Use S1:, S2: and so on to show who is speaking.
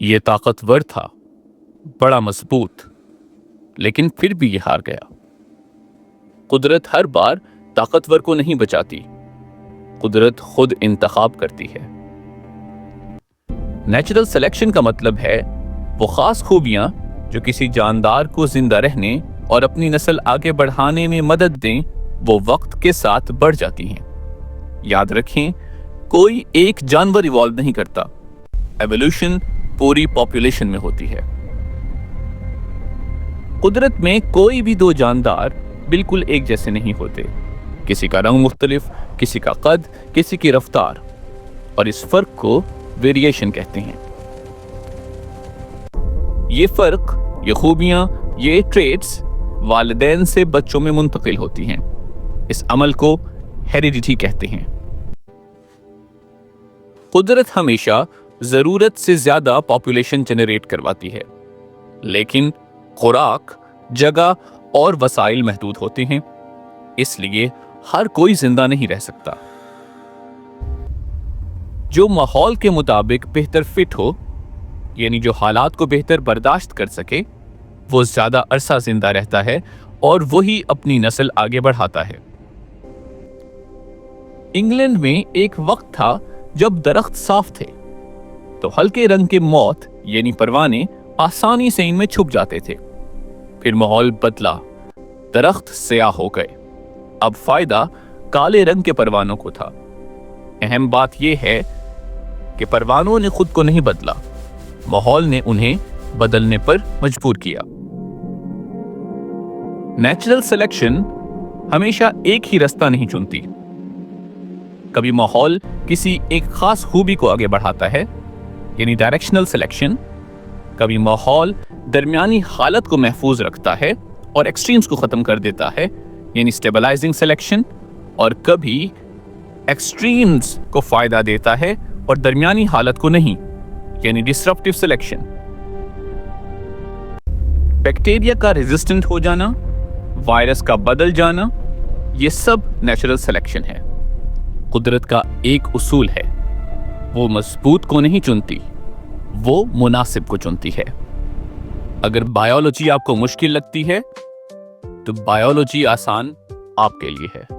S1: یہ طاقتور تھا، بڑا مضبوط، لیکن پھر بھی یہ ہار گیا۔ قدرت ہر بار طاقتور کو نہیں بچاتی، قدرت خود انتخاب کرتی ہے۔ نیچرل سلیکشن کا مطلب ہے وہ خاص خوبیاں جو کسی جاندار کو زندہ رہنے اور اپنی نسل آگے بڑھانے میں مدد دیں، وہ وقت کے ساتھ بڑھ جاتی ہیں۔ یاد رکھیں، کوئی ایک جانور ایوالو نہیں کرتا، ایوولوشن پوری پاپولیشن میں ہوتی ہے۔ قدرت میں کوئی بھی دو جاندار بالکل ایک جیسے نہیں ہوتے، کسی کا رنگ مختلف، کسی کا قد، کسی کی رفتار، اور اس فرق کو ویریشن کہتے ہیں۔ یہ فرق، یہ خوبیاں، یہ ٹریٹس والدین سے بچوں میں منتقل ہوتی ہیں۔ اس عمل کو ہیریڈیٹی کہتے ہیں۔ قدرت ہمیشہ ضرورت سے زیادہ پاپولیشن جنریٹ کرواتی ہے، لیکن خوراک، جگہ اور وسائل محدود ہوتے ہیں، اس لیے ہر کوئی زندہ نہیں رہ سکتا۔ جو ماحول کے مطابق بہتر فٹ ہو، یعنی جو حالات کو بہتر برداشت کر سکے، وہ زیادہ عرصہ زندہ رہتا ہے اور وہی اپنی نسل آگے بڑھاتا ہے۔ انگلینڈ میں ایک وقت تھا جب درخت صاف تھے تو ہلکے رنگ کے موت یعنی پروانے آسانی سے ان میں چھپ جاتے تھے۔ پھر ماحول بدلا، درخت سیاہ ہو گئے، اب فائدہ کالے رنگ کے پروانوں کو تھا۔ اہم بات یہ ہے کہ پروانوں نے خود کو نہیں بدلا، ماحول نے انہیں بدلنے پر مجبور کیا۔ نیچرل سلیکشن ہمیشہ ایک ہی راستہ نہیں چنتی۔ کبھی ماحول کسی ایک خاص خوبی کو آگے بڑھاتا ہے، یعنی ڈائریکشنل سلیکشن، کبھی ماحول درمیانی حالت کو محفوظ رکھتا ہے اور ایکسٹریمز کو ختم کر دیتا ہے، یعنی اسٹیبلائزنگ سلیکشن، اور کبھی ایکسٹریمز کو فائدہ دیتا ہے اور درمیانی حالت کو نہیں، یعنی ڈسرپٹیو سلیکشن۔ بیکٹیریا کا ریزسٹنٹ ہو جانا، وائرس کا بدل جانا، یہ سب نیچرل سلیکشن ہے۔ قدرت کا ایک اصول ہے، وہ مضبوط کو نہیں چنتی، وہ مناسب کو چنتی ہے۔ اگر بائیولوجی آپ کو مشکل لگتی ہے تو بائیولوجی آسان آپ کے لیے ہے۔